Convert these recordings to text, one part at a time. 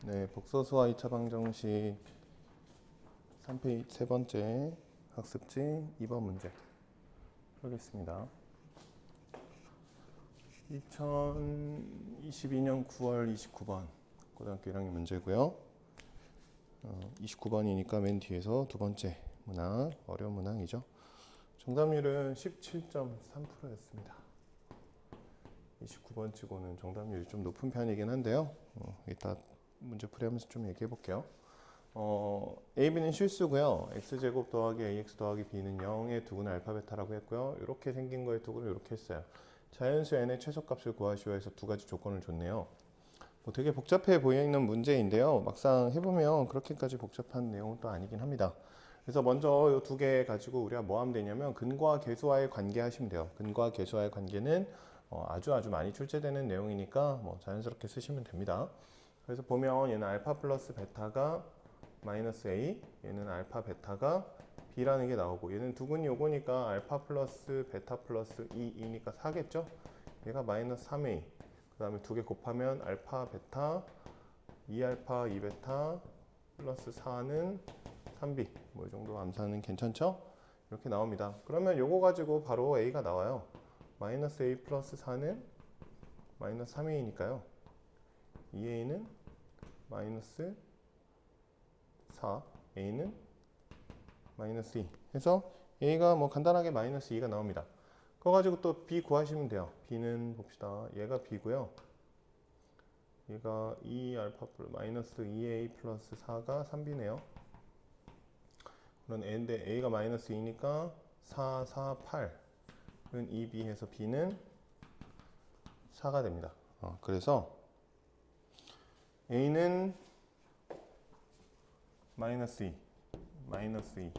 네, 복소수와 2차 방정식 3페이지 세 번째 학습지 2번 문제 풀겠습니다. 2022년 9월 29번 고등학교 1학년 문제고요. 29번이니까 맨 뒤에서 두 번째 문항, 어려운 문항이죠. 정답률은 17.3%였습니다. 29번 치고는 정답률이 좀 높은 편이긴 한데요. 이따 문제 풀이하면서 좀 얘기해 볼게요. A, B는 실수고요. x제곱 더하기 ax 더하기 b는 0의 두근의 알파 베타라고 했고요. 이렇게 생긴 거의 두근을 이렇게 했어요. 자연수 n의 최소값을 구하시오 해서 두 가지 조건을 줬네요. 뭐 되게 복잡해 보이는 문제인데요. 막상 해보면 그렇게까지 복잡한 내용은 또 아니긴 합니다. 그래서 먼저 이 두 개 가지고 우리가 뭐 하면 되냐면 근과 계수와의 관계 하시면 돼요. 근과 계수와의 관계는 아주 많이 출제되는 내용이니까 뭐 자연스럽게 쓰시면 됩니다. 그래서 보면 얘는 알파 플러스 베타가 마이너스 A, 얘는 알파 베타가 B라는 게 나오고, 얘는 두근이 요거니까 알파 플러스 베타 플러스 2이니까 4겠죠? 얘가 마이너스 3A, 그 다음에 두 개 곱하면 알파 베타 2알파 2베타 플러스 4는 3B, 뭐 이 정도 암산은 괜찮죠? 이렇게 나옵니다. 그러면 요거 가지고 바로 A가 나와요. 마이너스 A 플러스 4는 마이너스 3A니까요. 2A는 마이너스 4, A는 마이너스 2 해서 A가 뭐 간단하게 마이너스 2가 나옵니다. 그거 가지고 또 B 구하시면 돼요. B는 봅시다. 얘가 B고요. 얘가 2알파 마이너스 2A 플러스 4가 3B네요. 그런 A인데 A가 마이너스 2니까 4, 4, 8은 2B 해서 B는 4가 됩니다. 그래서 A는 마이너스 2, 마이너스 2,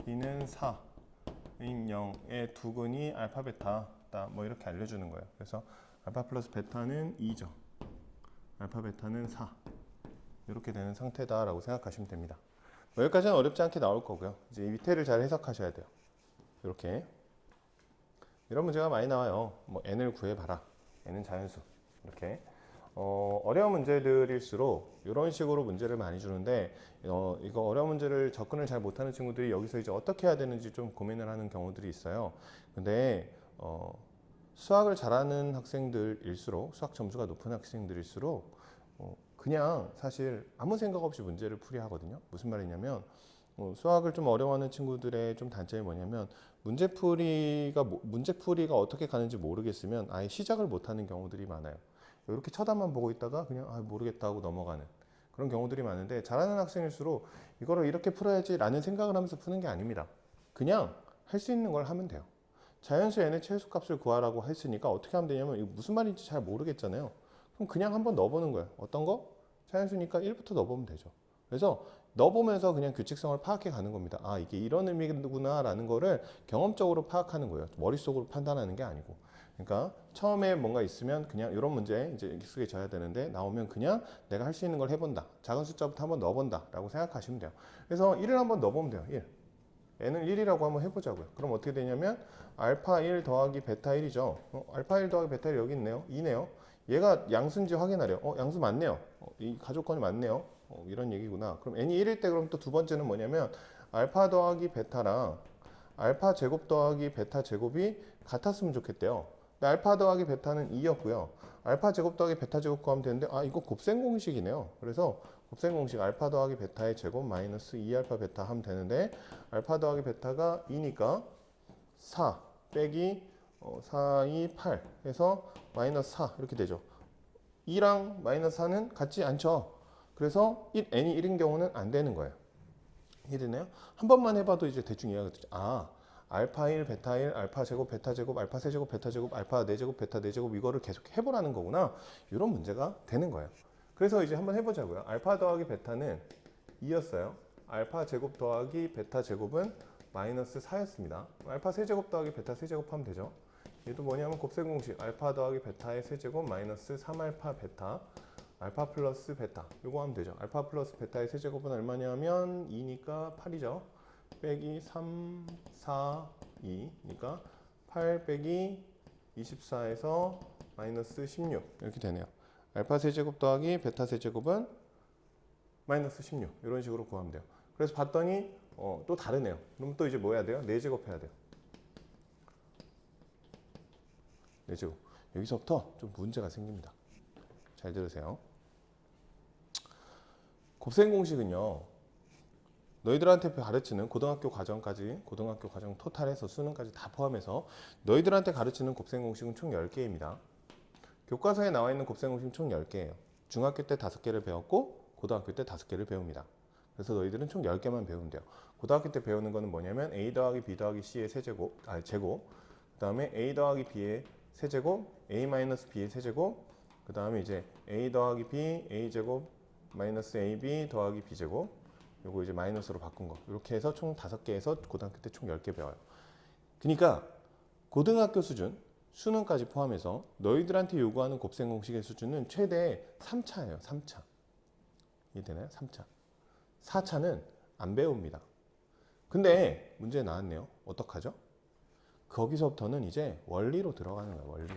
B는 4, 인 0의 두근이 알파 베타다, 뭐 이렇게 알려주는 거예요. 그래서 알파 플러스 베타는 2죠. 알파 베타는 4. 이렇게 되는 상태다라고 생각하시면 됩니다. 뭐 여기까지는 어렵지 않게 나올 거고요. 이제 이 밑에를 잘 해석하셔야 돼요. 이렇게 이런 문제가 많이 나와요. 뭐 n을 구해봐라. n은 자연수. 이렇게 어려운 문제들일수록 이런 식으로 문제를 많이 주는데, 이거 어려운 문제를 접근을 잘 못하는 친구들이 여기서 이제 어떻게 해야 되는지 좀 고민을 하는 경우들이 있어요. 근데 수학을 잘하는 학생들일수록, 수학 점수가 높은 학생들일수록 그냥 사실 아무 생각 없이 문제를 풀이하거든요. 무슨 말이냐면 수학을 좀 어려워하는 친구들의 좀 단점이 뭐냐면 문제풀이가 어떻게 가는지 모르겠으면 아예 시작을 못하는 경우들이 많아요. 이렇게 쳐다만 보고 있다가 그냥 모르겠다 하고 넘어가는 그런 경우들이 많은데, 잘하는 학생일수록 이거를 이렇게 풀어야지 라는 생각을 하면서 푸는 게 아닙니다. 그냥 할 수 있는 걸 하면 돼요. 자연수 n의 최소값을 구하라고 했으니까 어떻게 하면 되냐면, 이거 무슨 말인지 잘 모르겠잖아요. 그럼 그냥 한번 넣어보는 거예요. 어떤 거? 자연수니까 1부터 넣어보면 되죠. 그래서 넣어보면서 그냥 규칙성을 파악해 가는 겁니다. 이게 이런 의미구나 라는 거를 경험적으로 파악하는 거예요. 머릿속으로 판단하는 게 아니고. 그러니까 처음에 뭔가 있으면 그냥 이런 문제 이제 익숙해져야 되는데, 나오면 그냥 내가 할 수 있는 걸 해본다. 작은 숫자부터 한번 넣어본다 라고 생각하시면 돼요. 그래서 1을 한번 넣어보면 돼요. 1. n을 1이라고 한번 해보자고요. 그럼 어떻게 되냐면 알파 1 더하기 베타 1이죠. 알파 1 더하기 베타 1 여기 있네요. 2네요. 얘가 양수인지 확인하래요. 양수 맞네요. 이 가족권이 맞네요. 이런 얘기구나. 그럼 n이 1일 때 그럼 또 두 번째는 뭐냐면 알파 더하기 베타랑 알파 제곱 더하기 베타 제곱이 같았으면 좋겠대요. 근데 알파 더하기 베타는 2였고요. 알파 제곱 더하기 베타 제곱 구하면 되는데 이거 곱셈 공식이네요. 그래서 곱셈 공식 알파 더하기 베타의 제곱 마이너스 2알파 베타 하면 되는데, 알파 더하기 베타가 2니까 4 빼기 4, 2, 8 해서 마이너스 4 이렇게 되죠. 2랑 마이너스 4는 같지 않죠. 그래서 n이 1인 경우는 안 되는 거예요. 이해되나요? 한 번만 해봐도 이제 대충 이해가 되죠. 알파 1, 베타 1, 알파 제곱, 베타 제곱, 알파 세제곱, 베타 제곱, 알파 4제곱, 베타 4제곱 이거를 계속 해보라는 거구나. 이런 문제가 되는 거예요. 그래서 이제 한번 해보자고요. 알파 더하기 베타는 2였어요. 알파 제곱 더하기 베타 제곱은 마이너스 4였습니다. 알파 세제곱 더하기 베타 세제곱 하면 되죠. 얘도 뭐냐면 곱셈 공식 알파 더하기 베타의 세제곱 마이너스 3알파 베타 알파 플러스 베타 요거 하면 되죠. 알파 플러스 베타의 세제곱은 얼마냐면 2니까 8이죠. 빼기 3, 4, 2니까 8 빼기 24에서 마이너스 16 이렇게 되네요. 알파 세제곱 더하기 베타 세제곱은 마이너스 16 이런 식으로 구하면 돼요. 그래서 봤더니 또 다르네요. 그럼 또 이제 뭐 해야 돼요? 4제곱 해야 돼요. 4제곱. 여기서부터 좀 문제가 생깁니다. 잘 들으세요. 곱셈 공식은요. 너희들한테 가르치는 고등학교 과정까지, 고등학교 과정 토탈해서 수능까지 다 포함해서 너희들한테 가르치는 곱셈 공식은 총 10개입니다. 교과서에 나와 있는 곱셈 공식은 총 10개예요. 중학교 때 5개를 배웠고 고등학교 때 5개를 배웁니다. 그래서 너희들은 총 10개만 배우면 돼요. 고등학교 때 배우는 거는 뭐냐면 a 더하기 b 더하기 c의 세제곱, 제곱, 그 다음에 a 더하기 b의 세제곱, a 마이너스 b의 세제곱, 그 다음에 이제 a 더하기 b, a 제곱 마이너스 ab 더하기 b 제곱, 요거 이제 마이너스로 바꾼 거. 이렇게 해서 총 5개에서 고등학교 때 총 10개 배워요. 그러니까 고등학교 수준, 수능까지 포함해서 너희들한테 요구하는 곱셈 공식의 수준은 최대 3차예요. 3차. 이해되나요? 3차. 4차는 안 배웁니다. 근데 문제 나왔네요. 어떡하죠? 거기서부터는 이제 원리로 들어가는 거예요. 원리로.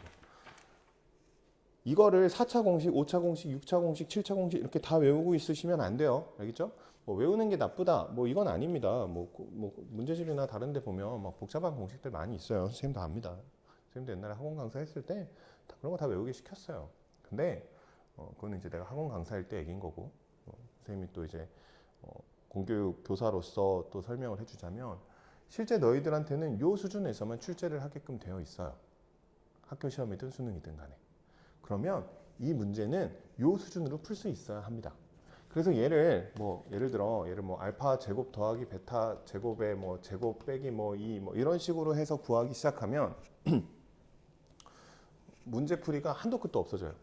이거를 4차 공식, 5차 공식, 6차 공식, 7차 공식 이렇게 다 외우고 있으시면 안 돼요. 알겠죠? 뭐 외우는 게 나쁘다. 뭐 이건 아닙니다. 뭐 문제집이나 다른 데 보면 막 복잡한 공식들 많이 있어요. 선생님도 압니다. 선생님도 옛날에 학원 강사했을 때 그런 거 다 외우기 시켰어요. 근데 그거는 이제 내가 학원 강사일 때 얘기인 거고 선생님이 또 이제 공교육 교사로서 또 설명을 해주자면 실제 너희들한테는 요 수준에서만 출제를 하게끔 되어 있어요. 학교 시험이든 수능이든 간에. 그러면 이 문제는 요 수준으로 풀 수 있어야 합니다. 그래서 예를 들어 알파 제곱 더하기 베타 제곱의 뭐 제곱 빼기 뭐 이런 식으로 해서 구하기 시작하면 문제풀이가 한도 끝도 없어져요.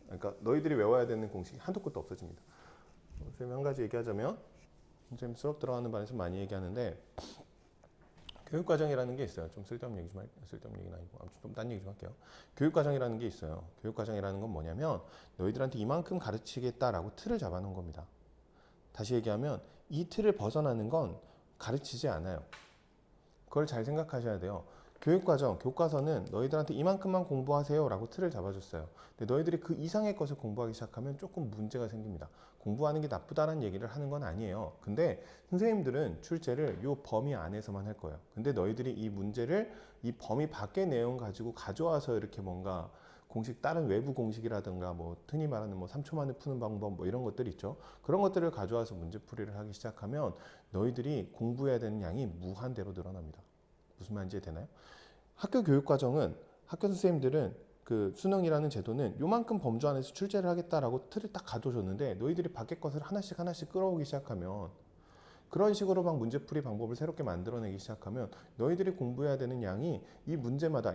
그러니까 너희들이 외워야 되는 공식이 한도 끝도 없어집니다. 선생님 한 가지 얘기하자면 선생님 수업 들어가는 반에서 많이 얘기하는데 교육과정이라는 게 있어요. 좀 쓸데없는 얘기 좀 쓸데없는 얘기는 아니고 아무튼 좀 딴 얘기 좀 할게요. 교육과정이라는 게 있어요. 교육과정이라는 건 뭐냐면 너희들한테 이만큼 가르치겠다라고 틀을 잡아놓은 겁니다. 다시 얘기하면 이 틀을 벗어나는 건 가르치지 않아요. 그걸 잘 생각하셔야 돼요. 교육과정, 교과서는 너희들한테 이만큼만 공부하세요 라고 틀을 잡아줬어요. 근데 너희들이 그 이상의 것을 공부하기 시작하면 조금 문제가 생깁니다. 공부하는 게 나쁘다는 얘기를 하는 건 아니에요. 근데 선생님들은 출제를 이 범위 안에서만 할 거예요. 근데 너희들이 이 문제를 이 범위 밖의 내용 가지고 가져와서 이렇게 뭔가 공식 다른 외부 공식이라든가 뭐 흔히 말하는 뭐 3초 만에 푸는 방법 뭐 이런 것들 있죠. 그런 것들을 가져와서 문제풀이를 하기 시작하면 너희들이 공부해야 되는 양이 무한대로 늘어납니다. 무슨 말인지 되나요? 학교 교육과정은 학교 선생님들은 그 수능이라는 제도는 요만큼 범주 안에서 출제를 하겠다라고 틀을 딱 가둬줬는데 너희들이 밖의 것을 하나씩 끌어오기 시작하면 그런 식으로 막 문제풀이 방법을 새롭게 만들어내기 시작하면 너희들이 공부해야 되는 양이 이 문제마다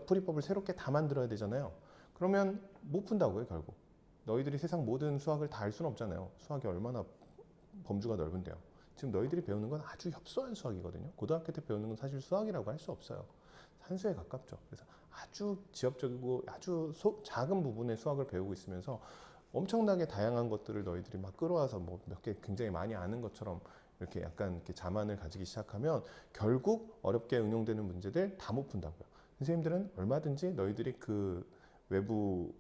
풀이법을 새롭게 다 만들어야 되잖아요. 그러면 못 푼다고요, 결국. 너희들이 세상 모든 수학을 다 알 수는 없잖아요. 수학이 얼마나 범주가 넓은데요. 지금 너희들이 배우는 건 아주 협소한 수학이거든요. 고등학교 때 배우는 건 사실 수학이라고 할 수 없어요. 산수에 가깝죠. 그래서 아주 지엽적이고 아주 작은 부분의 수학을 배우고 있으면서 엄청나게 다양한 것들을 너희들이 막 끌어와서 뭐 몇 개 굉장히 많이 아는 것처럼 이렇게 약간 이렇게 자만을 가지기 시작하면 결국 어렵게 응용되는 문제들 다 못 푼다고요. 선생님들은 얼마든지 너희들이 그 외부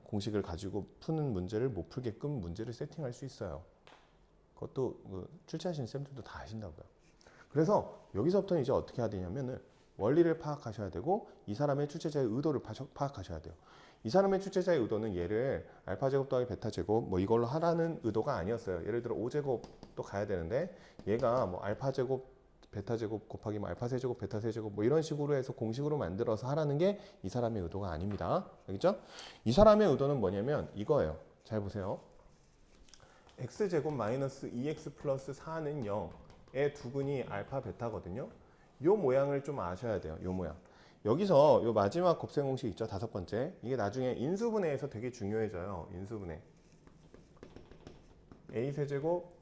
공식을 가지고 푸는 문제를 못 풀게끔 문제를 세팅할 수 있어요. 그것도 출제하시는 쌤들도 다 아신다고요. 그래서 여기서부터는 이제 어떻게 해야 되냐면은 원리를 파악하셔야 되고 이 사람의 출제자의 의도를 파악하셔야 돼요. 이 사람의 출제자의 의도는 얘를 알파 제곱 더하기 베타 제곱 뭐 이걸로 하라는 의도가 아니었어요. 예를 들어 5제곱도 가야 되는데 얘가 뭐 알파 제곱 베타 제곱 곱하기 뭐 알파 세제곱 베타 세제곱 뭐 이런 식으로 해서 공식으로 만들어서 하라는 게 이 사람의 의도가 아닙니다. 알겠죠? 이 사람의 의도는 뭐냐면 이거예요. 잘 보세요. x제곱 마이너스 2x 플러스 4는 0의 두근이 알파 베타거든요. 요 모양을 좀 아셔야 돼요. 요 모양. 여기서 요 마지막 곱셈 공식 있죠? 5번째. 이게 나중에 인수분해에서 되게 중요해져요. 인수분해. a 세제곱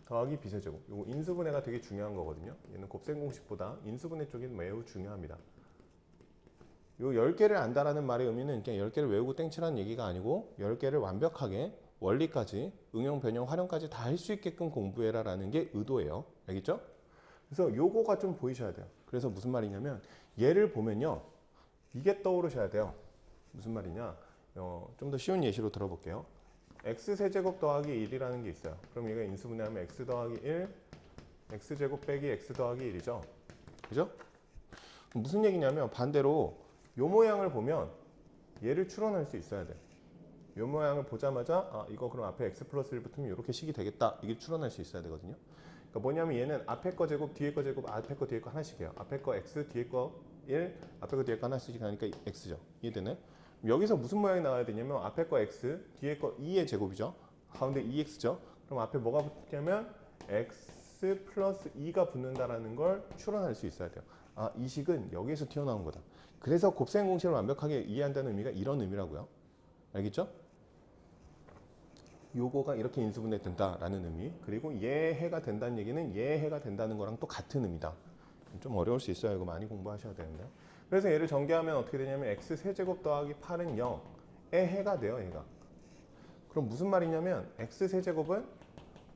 더하기 b 세제곱. 요 인수분해가 되게 중요한 거거든요. 얘는 곱셈 공식보다 인수분해 쪽이 매우 중요합니다. 요 10개를 안다라는 말의 의미는 그냥 10개를 외우고 땡치라는 얘기가 아니고 10개를 완벽하게 원리까지 응용, 변형, 활용까지 다 할 수 있게끔 공부해라 라는 게 의도예요. 알겠죠? 그래서 요거가 좀 보이셔야 돼요. 그래서 무슨 말이냐면 얘를 보면요. 이게 떠오르셔야 돼요. 무슨 말이냐. 좀 더 쉬운 예시로 들어볼게요. x세제곱 더하기 1이라는 게 있어요. 그럼 얘가 인수분해하면 x 더하기 1, x제곱 빼기 x 더하기 1이죠. 그죠? 무슨 얘기냐면 반대로 요 모양을 보면 얘를 추론할 수 있어야 돼요. 요 모양을 보자마자 아 이거 그럼 앞에 x 플러스 1 붙으면 이렇게 식이 되겠다. 이게 추론할 수 있어야 되거든요. 그러니까 뭐냐면 얘는 앞에 거 제곱, 뒤에 거 제곱, 앞에 거, 뒤에 거 하나씩이에요. 앞에 거 x, 뒤에 거 1, 앞에 거, 뒤에 거 하나씩 하니까 x죠. 이해되나요? 여기서 무슨 모양이 나와야 되냐면 앞에 거 x, 뒤에 거 2의 제곱이죠. 가운데 2x죠. 그럼 앞에 뭐가 붙냐면 x 플러스 2가 붙는다라는 걸 추론할 수 있어야 돼요. 아, 이 식은 여기에서 튀어나온 거다. 그래서 곱셈 공식을 완벽하게 이해한다는 의미가 이런 의미라고요. 알겠죠? 요거가 이렇게 인수분해 된다라는 의미. 그리고 얘해가 된다는 얘기는 얘해가 된다는 거랑 또 같은 의미다. 좀 어려울 수 있어요. 이거 많이 공부하셔야 되는데. 그래서 얘를 전개하면 어떻게 되냐면 x 세제곱 더하기 8은 0의 해가 돼요. 얘가. 그럼 무슨 말이냐면 x 세제곱은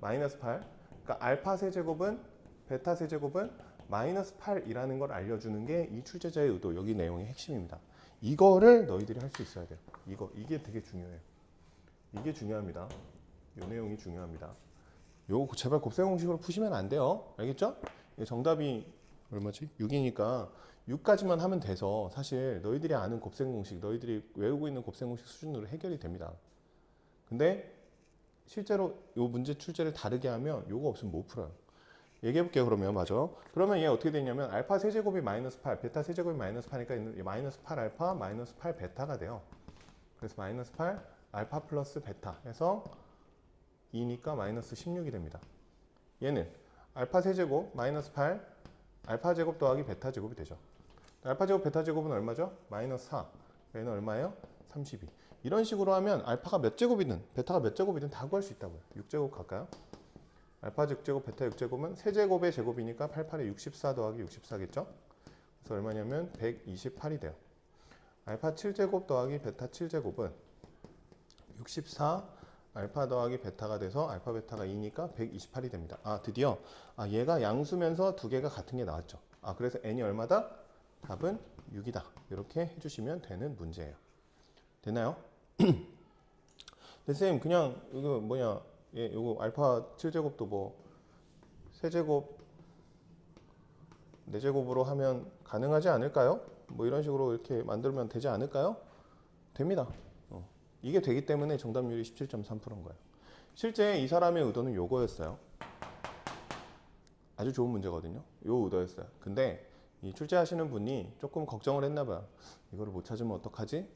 마이너스 8. 그러니까 알파 세제곱은 베타 세제곱은 마이너스 8이라는 걸 알려주는 게 이 출제자의 의도. 여기 내용의 핵심입니다. 이거를 너희들이 할 수 있어야 돼요. 이게 되게 중요해요. 이게 중요합니다. 이 내용이 중요합니다. 요거 제발 곱셈 공식으로 푸시면 안 돼요. 알겠죠? 정답이 얼마지? 6이니까 6까지만 하면 돼서 사실 너희들이 아는 곱셈 공식, 너희들이 외우고 있는 곱셈 공식 수준으로 해결이 됩니다. 근데 실제로 요 문제 출제를 다르게 하면 요거 없으면 못 풀어요. 얘기해 볼게요. 그러면 맞아. 그러면 얘 어떻게 되냐면 알파 세제곱이 마이너스 8, 베타 세제곱이 마이너스 8이니까 마이너스 8 알파, 마이너스 8 베타가 돼요. 그래서 마이너스 8 알파 플러스 베타 해서 2니까 마이너스 16이 됩니다. 얘는 알파 세제곱 마이너스 8 알파 제곱 더하기 베타 제곱이 되죠. 알파 제곱 베타 제곱은 얼마죠? 마이너스 4. 얘는 얼마예요? 32. 이런 식으로 하면 알파가 몇 제곱이든 베타가 몇 제곱이든 다 구할 수 있다고요. 6제곱 갈까요? 알파 6제곱 베타 6제곱은 세제곱의 제곱이니까 88에 64 더하기 64겠죠? 그래서 얼마냐면 128이 돼요. 알파 7제곱 더하기 베타 7제곱은 64 알파 더하기 베타가 돼서 알파 베타가 2니까 128이 됩니다. 아 드디어 얘가 양수면서 두 개가 같은 게 나왔죠. 그래서 n이 얼마다? 답은 6이다. 이렇게 해주시면 되는 문제예요. 되나요? 근데 쌤 그냥 이거 뭐냐 요거 알파 7제곱도 뭐 세제곱 4제곱으로 하면 가능하지 않을까요? 뭐 이런 식으로 이렇게 만들면 되지 않을까요? 됩니다. 이게 되기 때문에 정답률이 17.3%인 거예요. 실제 이 사람의 의도는 요거였어요. 아주 좋은 문제거든요. 요 의도였어요. 근데 이 출제하시는 분이 조금 걱정을 했나 봐요. 이거를 못 찾으면 어떡하지?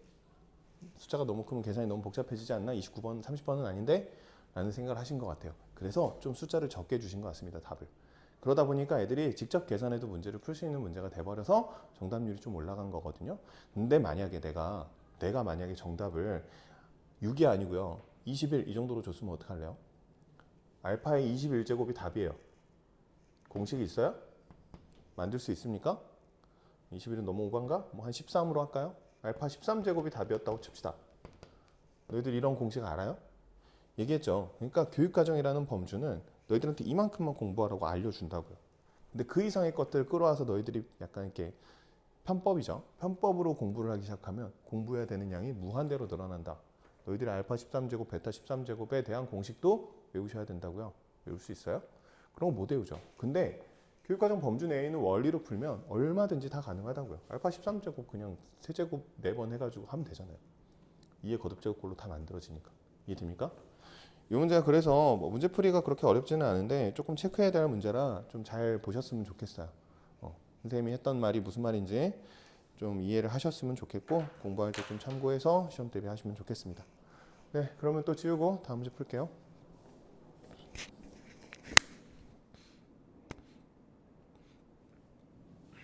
숫자가 너무 크면 계산이 너무 복잡해지지 않나? 29번, 30번은 아닌데? 라는 생각을 하신 것 같아요. 그래서 좀 숫자를 적게 주신 것 같습니다. 답을. 그러다 보니까 애들이 직접 계산해도 문제를 풀 수 있는 문제가 돼버려서 정답률이 좀 올라간 거거든요. 근데 만약에 내가 만약에 정답을 6이 아니고요 21 이 정도로 줬으면 어떡할래요? 알파의 21제곱이 답이에요. 공식이 있어요? 만들 수 있습니까? 21은 너무 오반가? 뭐 한 13으로 할까요? 알파 13제곱이 답이었다고 칩시다. 너희들 이런 공식 알아요? 얘기했죠. 그러니까 교육과정이라는 범주는 너희들한테 이만큼만 공부하라고 알려준다고요. 근데 그 이상의 것들을 끌어와서 너희들이 약간 이렇게 편법이죠. 편법으로 공부를 하기 시작하면 공부해야 되는 양이 무한대로 늘어난다. 너희들이 알파 13제곱, 베타 13제곱에 대한 공식도 외우셔야 된다고요. 외울 수 있어요? 그런 거 못 외우죠. 근데 교육과정 범주 내에 있는 원리로 풀면 얼마든지 다 가능하다고요. 알파 13제곱 그냥 세제곱 4번 해가지고 하면 되잖아요. 2의 거듭제곱꼴로 다 만들어지니까. 이해됩니까? 이 문제가 그래서 뭐 문제풀이가 그렇게 어렵지는 않은데 조금 체크해야 될 문제라 좀 잘 보셨으면 좋겠어요. 선생님이 했던 말이 무슨 말인지 좀 이해를 하셨으면 좋겠고 공부할 때 좀 참고해서 시험 대비하시면 좋겠습니다. 네, 그러면 또 지우고 다음 문제 풀게요.